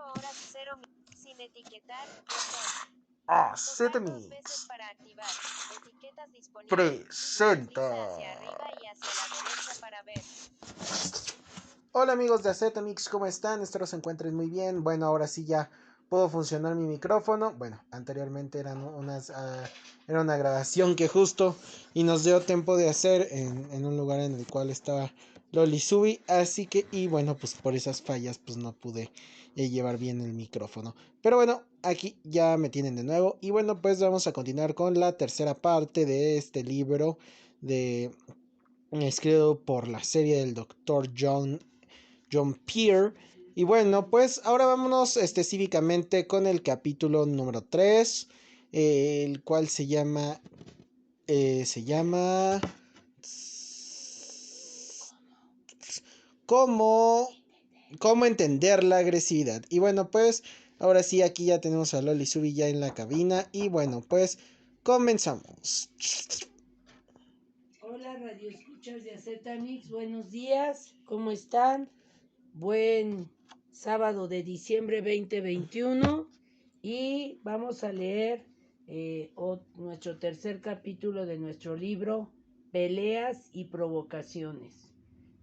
horas 0 sin etiquetar, botón. Tocar 2 veces para activar. Etiquetas disponibles. Presenta. Hacia arriba y hacia la derecha para ver. Hola amigos de Acetamix, ¿cómo están? Espero se encuentren muy bien. Bueno, ahora sí ya puedo funcionar mi micrófono. Bueno, anteriormente era una grabación que justo y nos dio tiempo de hacer en un lugar en el cual estaba Lolisubi. Así que, y bueno, pues por esas fallas pues no pude llevar bien el micrófono. Pero bueno, aquí ya me tienen de nuevo. Y bueno, pues vamos a continuar con la tercera parte de este libro escrito por la serie del Dr. John Pierre. Y bueno, pues ahora vámonos específicamente con el capítulo número 3, el cual se llama ¿Cómo entender la agresividad? Y bueno, pues ahora sí, aquí ya tenemos a Lolisubi ya en la cabina. Y bueno, pues comenzamos. Hola, radio escuchas de Acetamix, buenos días, ¿cómo están? Buen sábado de diciembre 2021 y vamos a leer nuestro tercer capítulo de nuestro libro Peleas y Provocaciones,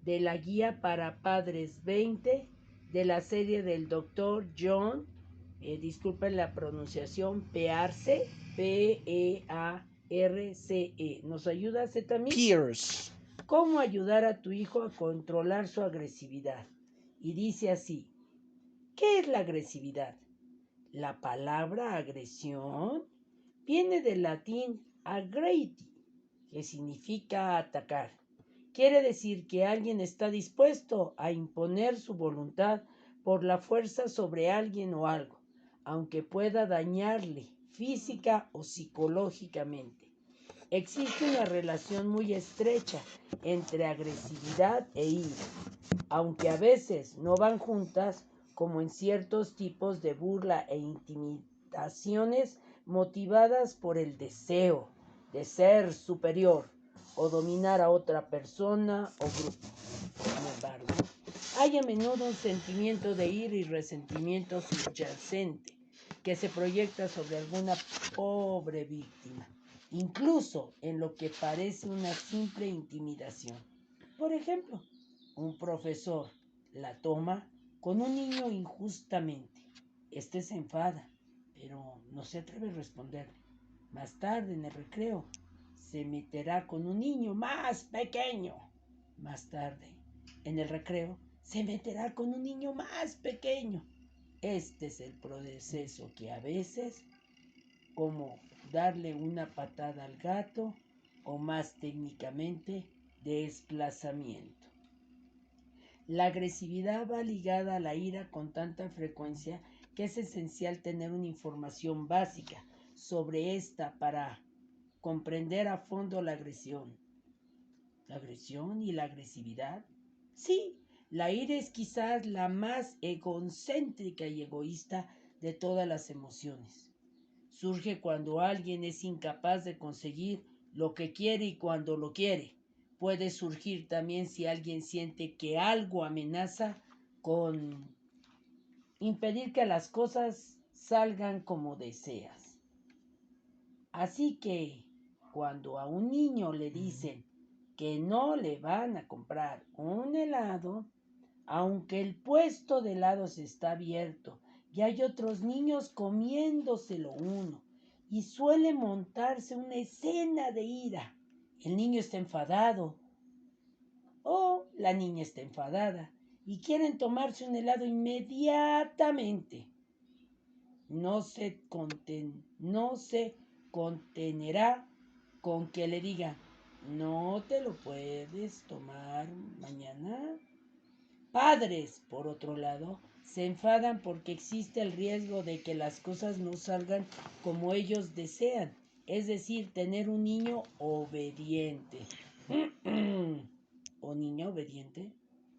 de la guía para padres 20 de la serie del Dr. John, disculpen la pronunciación, Pearce, P-E-A-R-C-E. ¿Nos ayuda Zetamix? Pierce. ¿Cómo ayudar a tu hijo a controlar su agresividad? Y dice así: ¿qué es la agresividad? La palabra agresión viene del latín aggredi, que significa atacar. Quiere decir que alguien está dispuesto a imponer su voluntad por la fuerza sobre alguien o algo, aunque pueda dañarle física o psicológicamente. Existe una relación muy estrecha entre agresividad e ira, aunque a veces no van juntas, como en ciertos tipos de burla e intimidaciones motivadas por el deseo de ser superior o dominar a otra persona o grupo. Sin embargo, hay a menudo un sentimiento de ira y resentimiento subyacente que se proyecta sobre alguna pobre víctima, incluso en lo que parece una simple intimidación. Por ejemplo, un profesor la toma con un niño injustamente. Este se enfada, pero no se atreve a responderle. Más tarde, en el recreo, se meterá con un niño más pequeño. Más tarde, en el recreo, se meterá con un niño más pequeño. Este es el proceso que a veces, como darle una patada al gato, o más técnicamente, desplazamiento. La agresividad va ligada a la ira con tanta frecuencia que es esencial tener una información básica sobre esta para comprender a fondo la agresión. ¿La agresión y la agresividad? Sí, la ira es quizás la más egocéntrica y egoísta de todas las emociones. Surge cuando alguien es incapaz de conseguir lo que quiere y cuando lo quiere. Puede surgir también si alguien siente que algo amenaza con impedir que las cosas salgan como deseas. Así que cuando a un niño le dicen que no le van a comprar un helado, aunque el puesto de helados está abierto y hay otros niños comiéndoselo uno, y suele montarse una escena de ira. El niño está enfadado o la niña está enfadada y quieren tomarse un helado inmediatamente. No se contenerá con que le diga: no te lo puedes tomar mañana. Padres, por otro lado, se enfadan porque existe el riesgo de que las cosas no salgan como ellos desean, es decir, tener un niño obediente. ¿O niña obediente?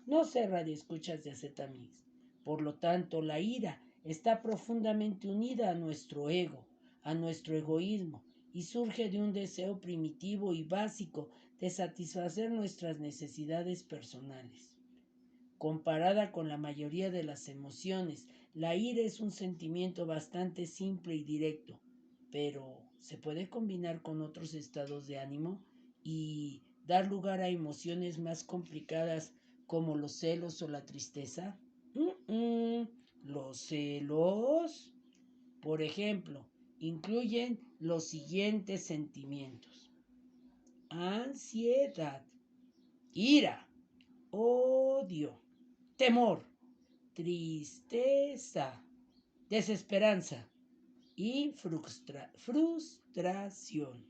No sé, radio escuchas de Acetamix. Por lo tanto, la ira está profundamente unida a nuestro ego, a nuestro egoísmo, y surge de un deseo primitivo y básico de satisfacer nuestras necesidades personales. comparada con la mayoría de las emociones. La ira es un sentimiento bastante simple y directo, pero se puede combinar con otros estados de ánimo y dar lugar a emociones más complicadas como los celos o la tristeza. Los celos, por ejemplo, incluyen los siguientes sentimientos: ansiedad, ira, odio, temor, tristeza, desesperanza y frustración.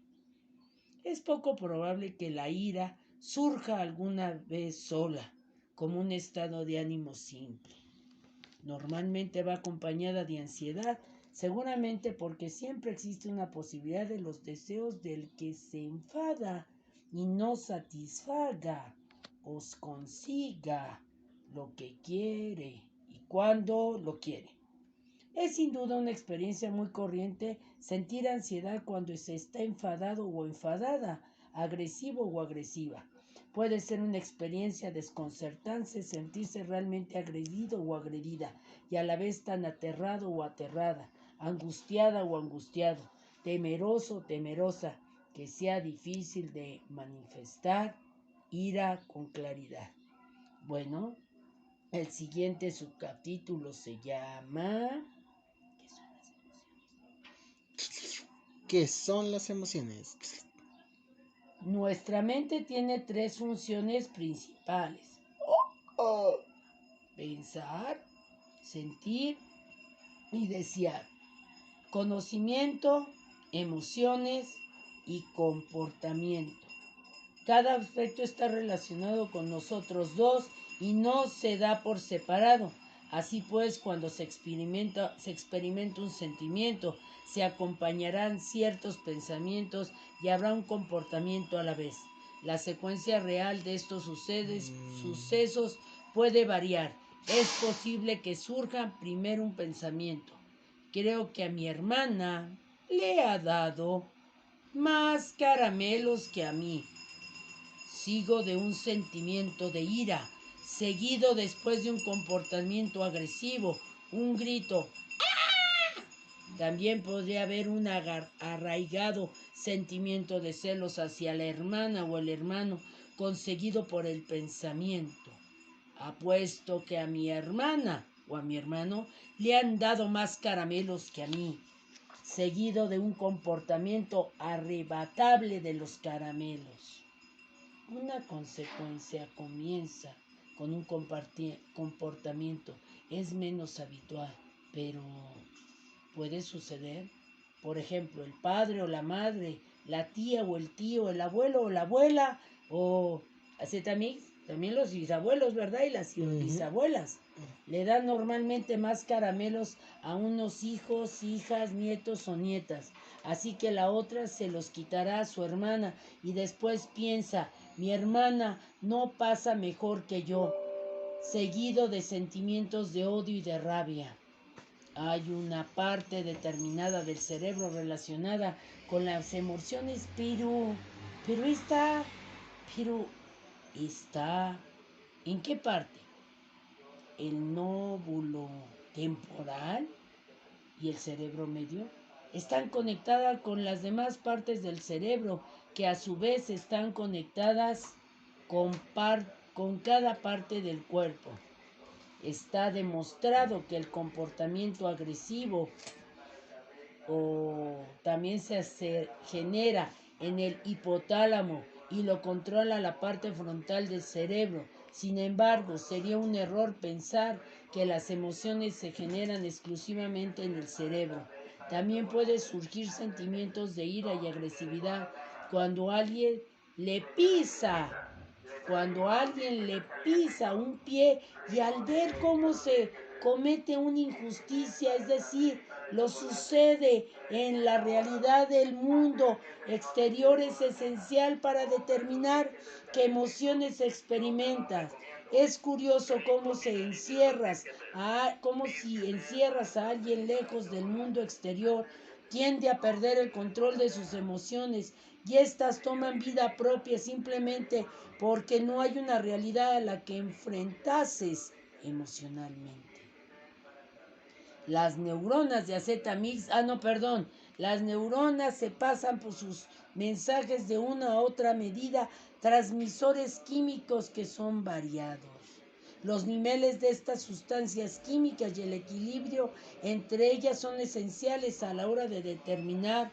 Es poco probable que la ira surja alguna vez sola, como un estado de ánimo simple. Normalmente va acompañada de ansiedad, seguramente porque siempre existe una posibilidad de los deseos del que se enfada y no satisfaga o consiga lo que quiere y cuando lo quiere. Es sin duda una experiencia muy corriente sentir ansiedad cuando se está enfadado o enfadada, agresivo o agresiva. Puede ser una experiencia desconcertante sentirse realmente agredido o agredida y a la vez tan aterrado o aterrada, angustiada o angustiado, temeroso o temerosa, que sea difícil de manifestar ira con claridad. Bueno, el siguiente subcapítulo se llama... ¿Qué son las emociones? Nuestra mente tiene tres funciones principales: pensar, sentir y desear. Conocimiento, emociones y comportamiento. Cada aspecto está relacionado con nosotros dos y no se da por separado. Así pues, cuando se experimenta un sentimiento, se acompañarán ciertos pensamientos y habrá un comportamiento a la vez. La secuencia real de estos sucesos puede variar. Es posible que surja primero un pensamiento: creo que a mi hermana le ha dado más caramelos que a mí. Sigo de un sentimiento de ira, seguido después de un comportamiento agresivo, un grito. También podría haber un arraigado sentimiento de celos hacia la hermana o el hermano, conseguido por el pensamiento: apuesto que a mi hermana o a mi hermano le han dado más caramelos que a mí, seguido de un comportamiento arrebatable de los caramelos. Una consecuencia comienza con un comportamiento. Es menos habitual, pero puede suceder. Por ejemplo, el padre o la madre, la tía o el tío, el abuelo o la abuela, o así también los bisabuelos, ¿verdad? Y las bisabuelas. Le dan normalmente más caramelos a unos hijos, hijas, nietos o nietas. Así que la otra se los quitará a su hermana y después piensa: mi hermana no pasa mejor que yo, seguido de sentimientos de odio y de rabia. Hay una parte determinada del cerebro relacionada con las emociones, pero está, ¿en qué parte? El lóbulo temporal y el cerebro medio están conectadas con las demás partes del cerebro, que a su vez están conectadas con cada parte del cuerpo. Está demostrado que el comportamiento agresivo también se genera en el hipotálamo y lo controla la parte frontal del cerebro. Sin embargo, sería un error pensar que las emociones se generan exclusivamente en el cerebro. También pueden surgir sentimientos de ira y agresividad cuando alguien le pisa un pie y al ver cómo se comete una injusticia, es decir, lo sucede en la realidad del mundo exterior, es esencial para determinar qué emociones experimentas. Es curioso cómo si encierras a alguien lejos del mundo exterior, tiende a perder el control de sus emociones y éstas toman vida propia simplemente porque no hay una realidad a la que enfrentases emocionalmente. Las neuronas de acetamix, las neuronas se pasan por sus mensajes de una a otra medida transmisores químicos que son variados. Los niveles de estas sustancias químicas y el equilibrio entre ellas son esenciales a la hora de determinar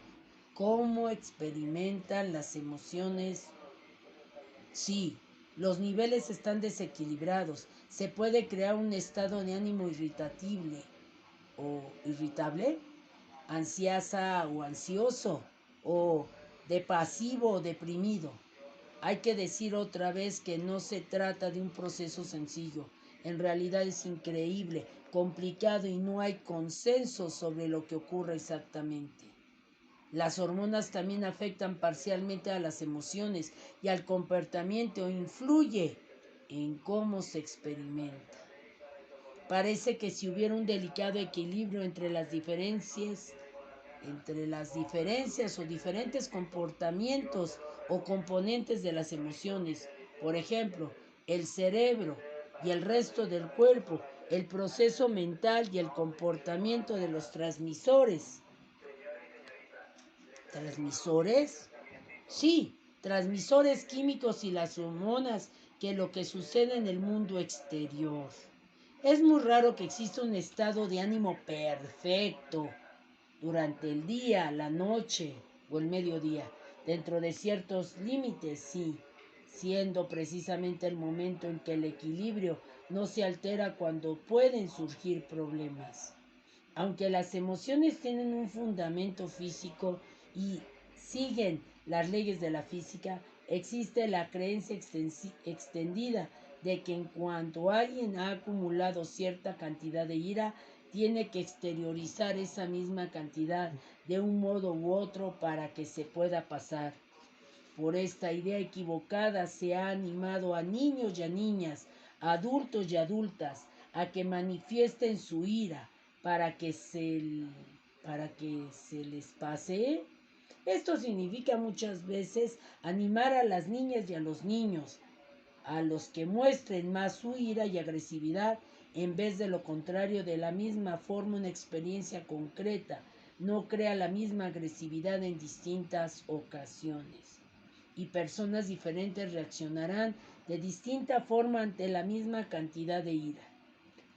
cómo experimentan las emociones. Sí, los niveles están desequilibrados. Se puede crear un estado de ánimo irritable, ansiosa o ansioso, o de pasivo o deprimido. Hay que decir otra vez que no se trata de un proceso sencillo. En realidad es increíble, complicado y no hay consenso sobre lo que ocurre exactamente. Las hormonas también afectan parcialmente a las emociones y al comportamiento e influye en cómo se experimenta. Parece que si hubiera un delicado equilibrio entre las diferencias o diferentes comportamientos o componentes de las emociones, por ejemplo, el cerebro y el resto del cuerpo, el proceso mental y el comportamiento de los transmisores. ¿Transmisores? Sí, transmisores químicos y las hormonas que lo que sucede en el mundo exterior. Es muy raro que exista un estado de ánimo perfecto durante el día, la noche o el mediodía, dentro de ciertos límites, sí, siendo precisamente el momento en que el equilibrio no se altera cuando pueden surgir problemas. Aunque las emociones tienen un fundamento físico y siguen las leyes de la física, existe la creencia extendida de que en cuanto alguien ha acumulado cierta cantidad de ira, tiene que exteriorizar esa misma cantidad de un modo u otro para que se pueda pasar. Por esta idea equivocada se ha animado a niños y a niñas, a adultos y adultas, a que manifiesten su ira para que se les pase. Esto significa muchas veces animar a las niñas y a los niños, a los que muestren más su ira y agresividad, en vez de lo contrario. De la misma forma, una experiencia concreta no crea la misma agresividad en distintas ocasiones, y personas diferentes reaccionarán de distinta forma ante la misma cantidad de ira.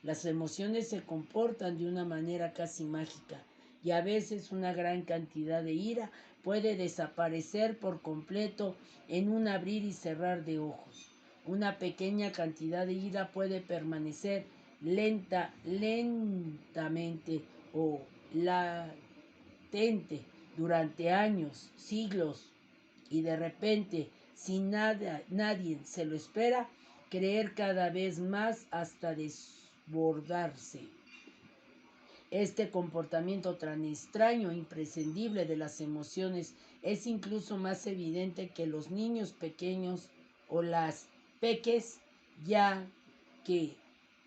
Las emociones se comportan de una manera casi mágica, y a veces una gran cantidad de ira puede desaparecer por completo en un abrir y cerrar de ojos. Una pequeña cantidad de ira puede permanecer lentamente o latente durante años, siglos, y de repente, sin nadie se lo espera, creer cada vez más hasta desbordarse. Este comportamiento tan extraño e imprescindible de las emociones es incluso más evidente que los niños pequeños o las peques, ya que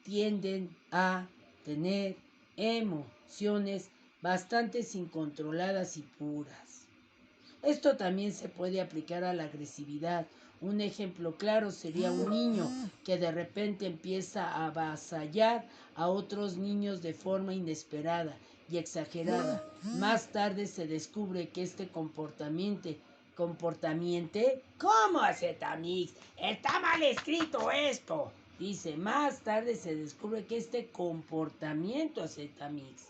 tienden a tener emociones bastante incontroladas y puras. Esto también se puede aplicar a la agresividad. Un ejemplo claro sería un niño que de repente empieza a avasallar a otros niños de forma inesperada y exagerada. Más tarde se descubre que este comportamiento, ¿cómo Acetamix? Está mal escrito esto. Dice, más tarde se descubre que este comportamiento Acetamix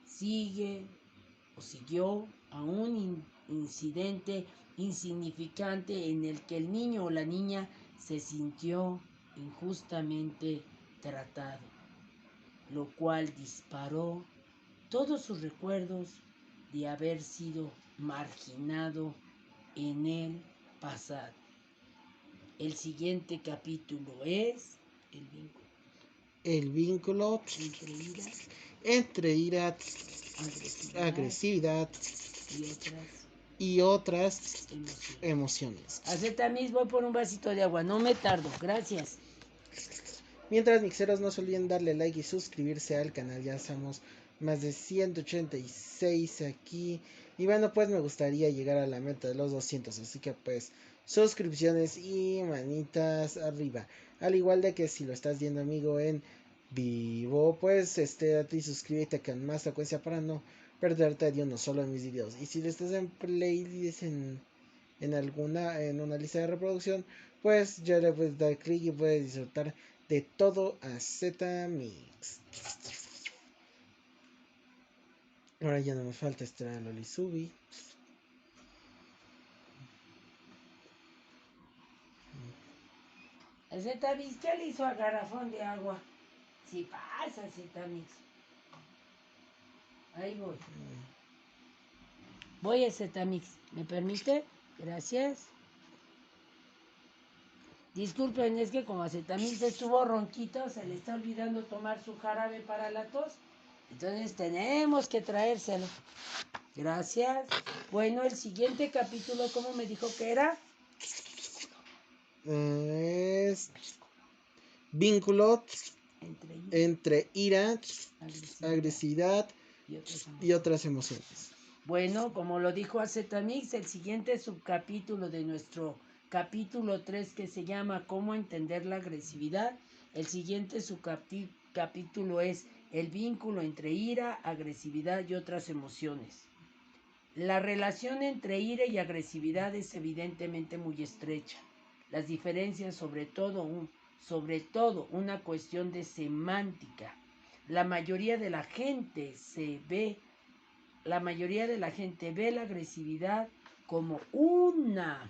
siguió a un incidente insignificante en el que el niño o la niña se sintió injustamente tratado, lo cual disparó todos sus recuerdos de haber sido marginado en el pasado. El siguiente capítulo es El vínculo entre ira, agresividad y otras emociones. Acetamix, voy por un vasito de agua, no me tardo, gracias. Mientras, mixeros, no se olviden darle like y suscribirse al canal. Ya somos más de 186 aquí. Y bueno, pues me gustaría llegar a la meta de los 200. Así que pues suscripciones y manitas arriba. Al igual de que si lo estás viendo, amigo, en vivo, pues a ti suscríbete con más frecuencia para no perderte de uno solo de mis videos. Y si le estás en playlist en una lista de reproducción, pues ya le puedes dar clic y puedes disfrutar de todo a Z Mix. Ahora ya no me falta extraer a Lolisubi. El Zetamix, ¿qué le hizo a garrafón de agua? Si pasa, Zetamix. Ahí voy. Voy a Zetamix. ¿Me permite? Gracias. Disculpen, es que como a Zetamix estuvo ronquito, se le está olvidando tomar su jarabe para la tos. Entonces tenemos que traérselo. Gracias. Bueno, el siguiente capítulo, ¿cómo me dijo que era? Es vínculo entre ira, agresividad y otras emociones. Bueno, como lo dijo Azetamix, el siguiente subcapítulo de nuestro capítulo 3 que se llama ¿Cómo entender la agresividad? El siguiente subcapítulo es el vínculo entre ira, agresividad y otras emociones. La relación entre ira y agresividad es evidentemente muy estrecha. Las diferencias, sobre todo una cuestión de semántica. La mayoría de la gente ve la agresividad como una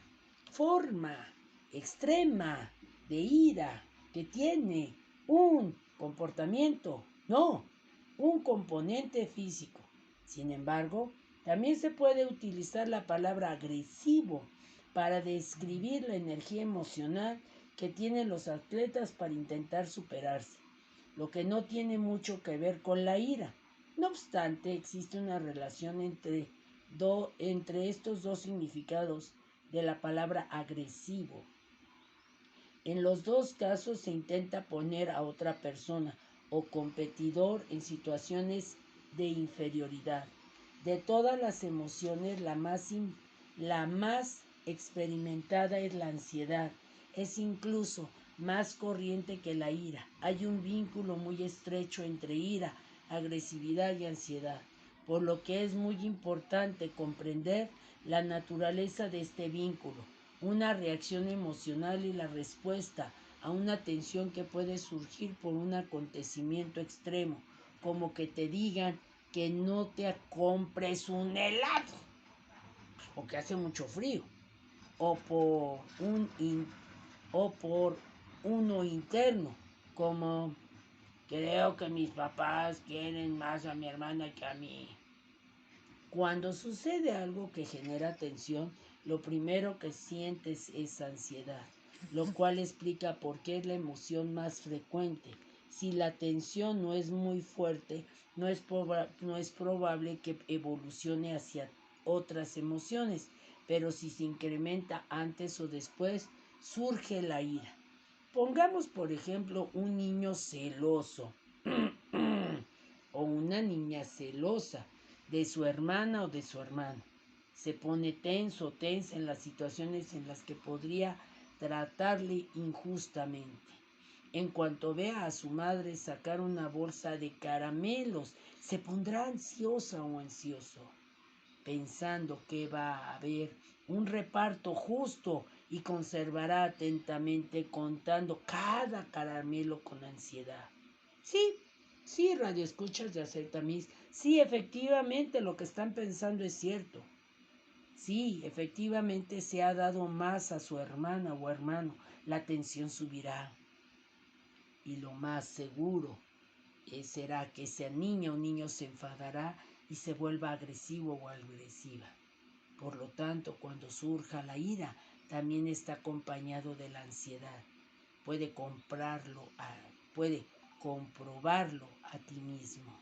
forma extrema de ira que tiene un comportamiento, no, un componente físico. Sin embargo, también se puede utilizar la palabra agresivo para describir la energía emocional que tienen los atletas para intentar superarse, lo que no tiene mucho que ver con la ira. No obstante, existe una relación entre estos dos significados de la palabra agresivo. En los dos casos se intenta poner a otra persona o competidor en situaciones de inferioridad. De todas las emociones, la más experimentada es la ansiedad. Es incluso más corriente que la ira. Hay un vínculo muy estrecho entre ira, agresividad y ansiedad, por lo que es muy importante comprender la naturaleza de este vínculo, una reacción emocional y la respuesta a una tensión que puede surgir por un acontecimiento extremo, como que te digan que no te compres un helado, porque hace mucho frío, o por uno interno, como creo que mis papás quieren más a mi hermana que a mí. Cuando sucede algo que genera tensión, lo primero que sientes es ansiedad, lo cual explica por qué es la emoción más frecuente. Si la tensión no es muy fuerte, no es probable que evolucione hacia otras emociones, pero si se incrementa antes o después, surge la ira. Pongamos, por ejemplo, un niño celoso o una niña celosa de su hermana o de su hermano. Se pone tenso o tensa en las situaciones en las que podría tratarle injustamente. En cuanto vea a su madre sacar una bolsa de caramelos, se pondrá ansiosa o ansioso, pensando que va a haber un reparto justo y conservará atentamente contando cada caramelo con ansiedad. Sí, radio escuchas de Acertamis. Sí, efectivamente lo que están pensando es cierto. Sí, efectivamente se ha dado más a su hermana o hermano. La tensión subirá. Y lo más seguro será que esa niña o niño se enfadará y se vuelva agresivo o agresiva. Por lo tanto, cuando surja la ira, también está acompañado de la ansiedad. Puede comprobarlo a ti mismo.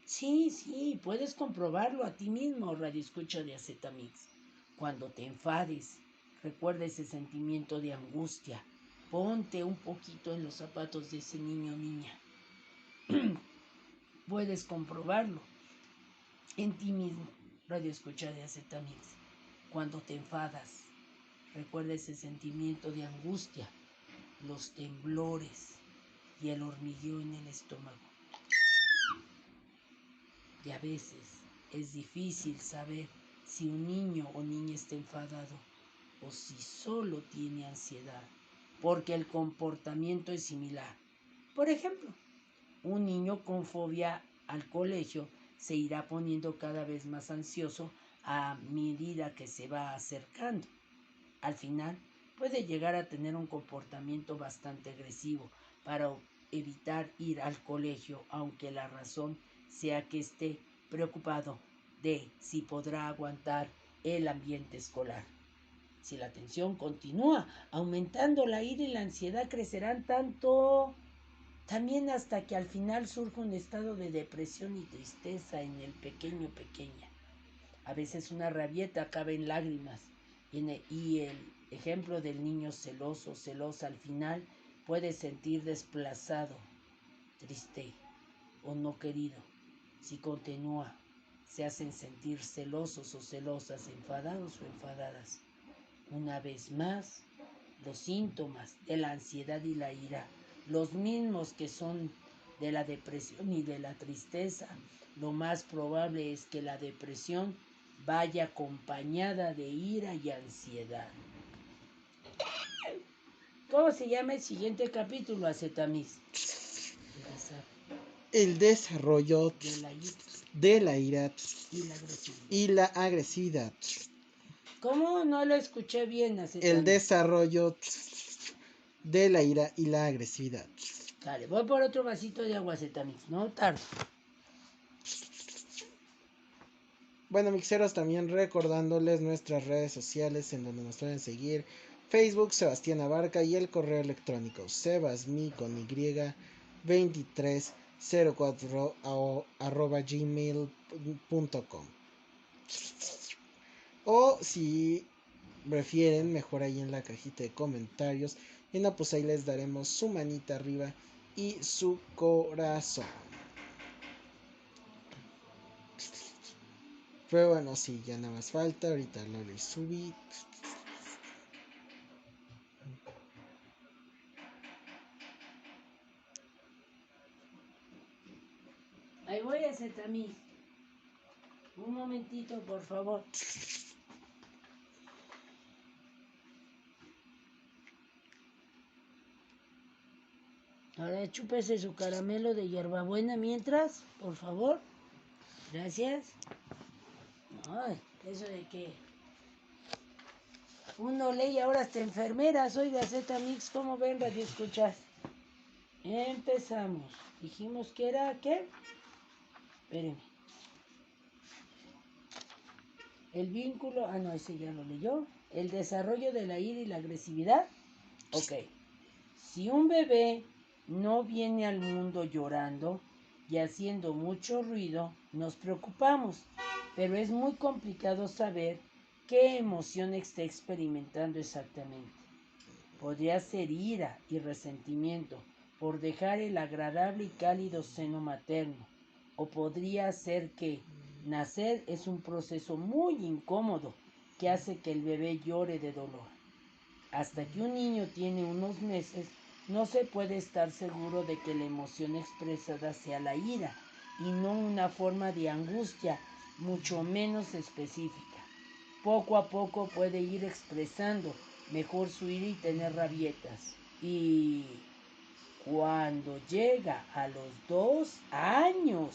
Sí, puedes comprobarlo a ti mismo, radio escucha de Azetamix. Cuando te enfades, recuerda ese sentimiento de angustia. Ponte un poquito en los zapatos de ese niño o niña. puedes comprobarlo en ti mismo, radio escucha de Azetamix. Cuando te enfadas, recuerda ese sentimiento de angustia, los temblores y el hormigueo en el estómago. Y a veces es difícil saber si un niño o niña está enfadado o si solo tiene ansiedad, porque el comportamiento es similar. Por ejemplo, un niño con fobia al colegio se irá poniendo cada vez más ansioso a medida que se va acercando. Al final, puede llegar a tener un comportamiento bastante agresivo para evitar ir al colegio, aunque la razón sea que esté preocupado de si podrá aguantar el ambiente escolar. Si la tensión continúa aumentando, la ira y la ansiedad crecerán tanto también hasta que al final surja un estado de depresión y tristeza en el pequeña. A veces una rabieta acaba en lágrimas y el ejemplo del niño celoso, celosa al final puede sentir desplazado, triste o no querido. Si continúa, se hacen sentir celosos o celosas, enfadados o enfadadas. Una vez más, los síntomas de la ansiedad y la ira, los mismos que son de la depresión y de la tristeza, lo más probable es que la depresión vaya acompañada de ira y ansiedad. ¿Cómo se llama el siguiente capítulo, Acetamis? El desarrollo de la ira y la agresividad. ¿Cómo? No lo escuché bien, Acetamis. El desarrollo de la ira y la agresividad. Dale, voy por otro vasito de agua, Acetamis, no tardo. Bueno, mixeros, también recordándoles nuestras redes sociales en donde nos pueden seguir: Facebook, Sebastián Abarca, y el correo electrónico sebasmi con y 2304 @gmail.com. O si prefieren, mejor ahí en la cajita de comentarios, y no, pues ahí les daremos su manita arriba y su corazón. Pero bueno, sí, ya nada más falta. Ahorita lo le subí. Ahí voy a Acetamis. Un momentito, por favor. Ahora chúpese su caramelo de hierbabuena mientras, por favor. Gracias. Ay, eso de que uno lee y ahora hasta enfermera. Soy de Azetamix. ¿Cómo ven, radio escuchas? Empezamos. Dijimos que era, ¿qué? Espérenme. El vínculo, no, ese ya lo leyó. El desarrollo de la ira y la agresividad. Ok. Si un bebé no viene al mundo llorando y haciendo mucho ruido, nos preocupamos, pero es muy complicado saber qué emoción está experimentando exactamente. Podría ser ira y resentimiento por dejar el agradable y cálido seno materno, o podría ser que nacer es un proceso muy incómodo que hace que el bebé llore de dolor. Hasta que un niño tiene unos meses, no se puede estar seguro de que la emoción expresada sea la ira y no una forma de angustia mucho menos específica. Poco a poco puede ir expresando mejor su ira y tener rabietas. Y cuando llega a los 2 años,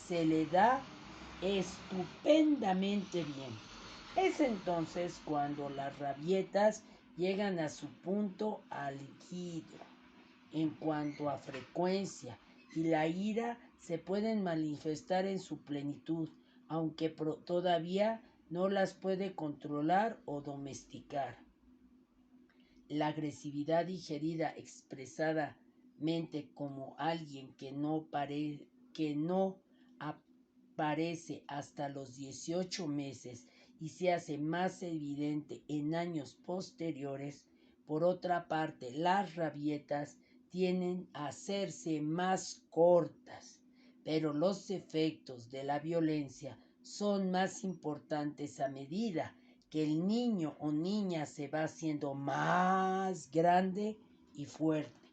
se le da estupendamente bien. Es entonces cuando las rabietas llegan a su punto álgido en cuanto a frecuencia, y la ira se pueden manifestar en su plenitud, aunque todavía no las puede controlar o domesticar. La agresividad digerida expresadamente como alguien que no aparece hasta los 18 meses y se hace más evidente en años posteriores. Por otra parte, las rabietas tienden a hacerse más cortas, pero los efectos de la violencia son más importantes a medida que el niño o niña se va haciendo más grande y fuerte.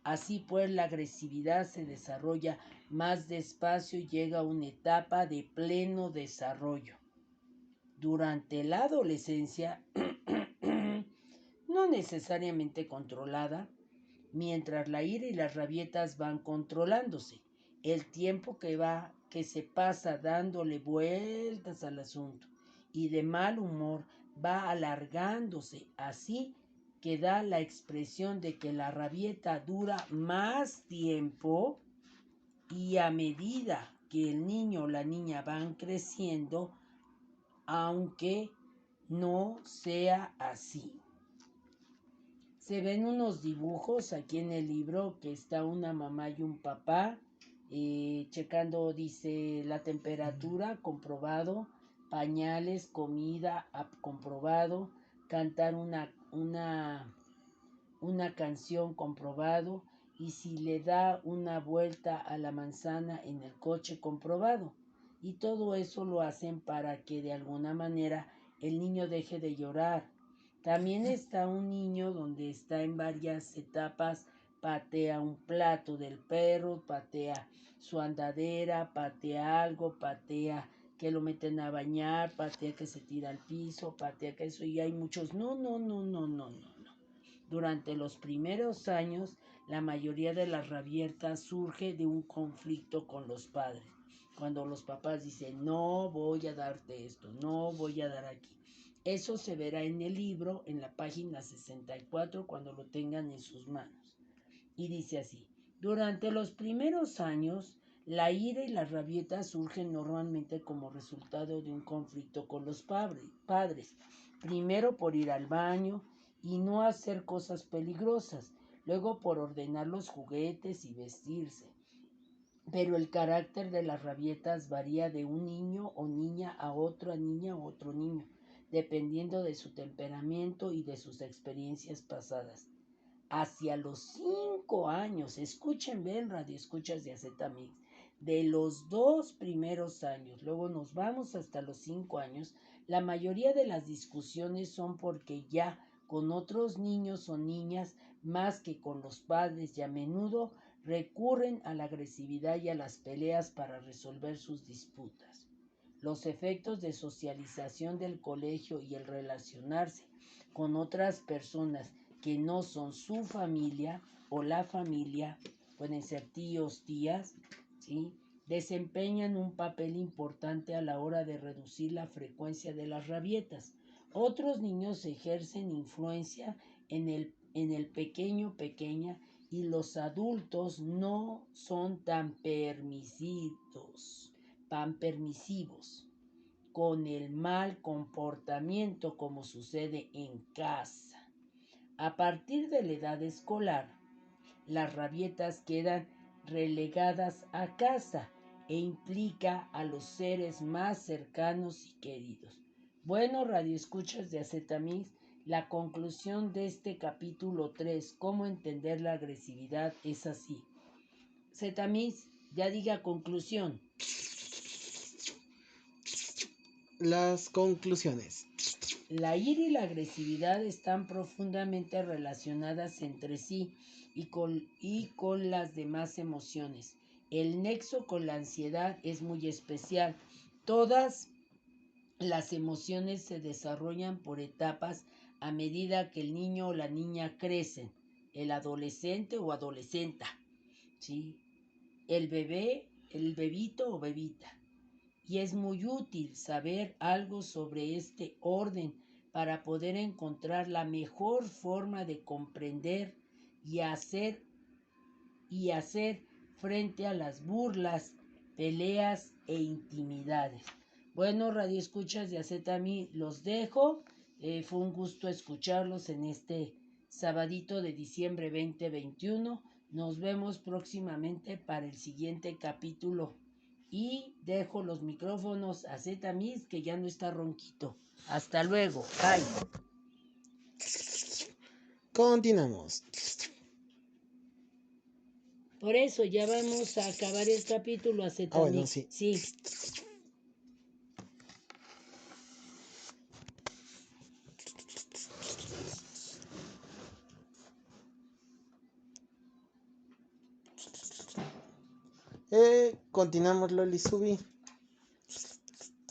Así pues, la agresividad se desarrolla más despacio y llega a una etapa de pleno desarrollo. Durante la adolescencia, no necesariamente controlada, mientras la ira y las rabietas van controlándose, el tiempo que se pasa dándole vueltas al asunto y de mal humor va alargándose, así que da la expresión de que la rabieta dura más tiempo, y a medida que el niño o la niña van creciendo, aunque no sea así. Se ven unos dibujos aquí en el libro que está una mamá y un papá checando, dice, la temperatura, comprobado, pañales, comida, comprobado, cantar una canción, comprobado, y si le da una vuelta a la manzana en el coche, comprobado. Y todo eso lo hacen para que de alguna manera el niño deje de llorar. También está un niño donde está en varias etapas, patea un plato del perro, patea su andadera, patea algo, patea que lo meten a bañar, patea que se tira al piso, patea que eso, y hay muchos no. Durante los primeros años, la mayoría de las rabietas surge de un conflicto con los padres. Cuando los papás dicen, no voy a darte esto, no voy a dar aquí. Eso se verá en el libro, en la página 64, cuando lo tengan en sus manos. Y dice así: durante los primeros años, la ira y las rabietas surgen normalmente como resultado de un conflicto con los padres. Primero por ir al baño y no hacer cosas peligrosas, luego por ordenar los juguetes y vestirse. Pero el carácter de las rabietas varía de un niño o niña a otra niña o otro niño, dependiendo de su temperamento y de sus experiencias pasadas. Hacia los 5 años, escuchen bien, radio escuchas de Azetamix, de los 2 primeros años, luego nos vamos hasta los 5 años, la mayoría de las discusiones son porque ya con otros niños o niñas más que con los padres, y a menudo recurren a la agresividad y a las peleas para resolver sus disputas. Los efectos de socialización del colegio y el relacionarse con otras personas que no son su familia o la familia, pueden ser tíos, tías, ¿sí?, desempeñan un papel importante a la hora de reducir la frecuencia de las rabietas. Otros niños ejercen influencia en el pequeña, y los adultos no son tan permisivos con el mal comportamiento como sucede en casa. A partir de la edad escolar, las rabietas quedan relegadas a casa e implica a los seres más cercanos y queridos. Bueno, radioescuchas de Azetamix, la conclusión de este capítulo 3, cómo entender la agresividad, es así. Azetamix, ya diga conclusión. Las conclusiones. La ira y la agresividad están profundamente relacionadas entre sí y con las demás emociones. El nexo con la ansiedad es muy especial. Todas las emociones se desarrollan por etapas a medida que el niño o la niña crecen, el adolescente o adolescenta, ¿sí?, el bebé, el bebito o bebita. Y es muy útil saber algo sobre este orden para poder encontrar la mejor forma de comprender y hacer frente a las burlas, peleas e intimidades. Bueno, radioescuchas de Azetami, los dejo. Fue un gusto escucharlos en este sabadito de diciembre 2021. Nos vemos próximamente para el siguiente capítulo. Y dejo los micrófonos a Azetami, que ya no está ronquito. Hasta luego. Bye. Continuamos. Por eso ya vamos a acabar el capítulo, Zetamix. Bueno, sí. Sí. Continuamos, Loli Subi.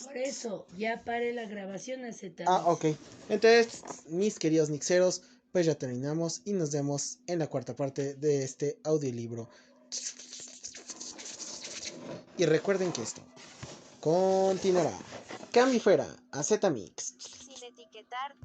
Por eso, ya pare la grabación, Zetamix. Ah, ok. Entonces, mis queridos Nixeros, pues ya terminamos y nos vemos en la cuarta parte de este audiolibro. Y recuerden que esto continuará. Cambio fuera a Zetamix. Sin etiquetar.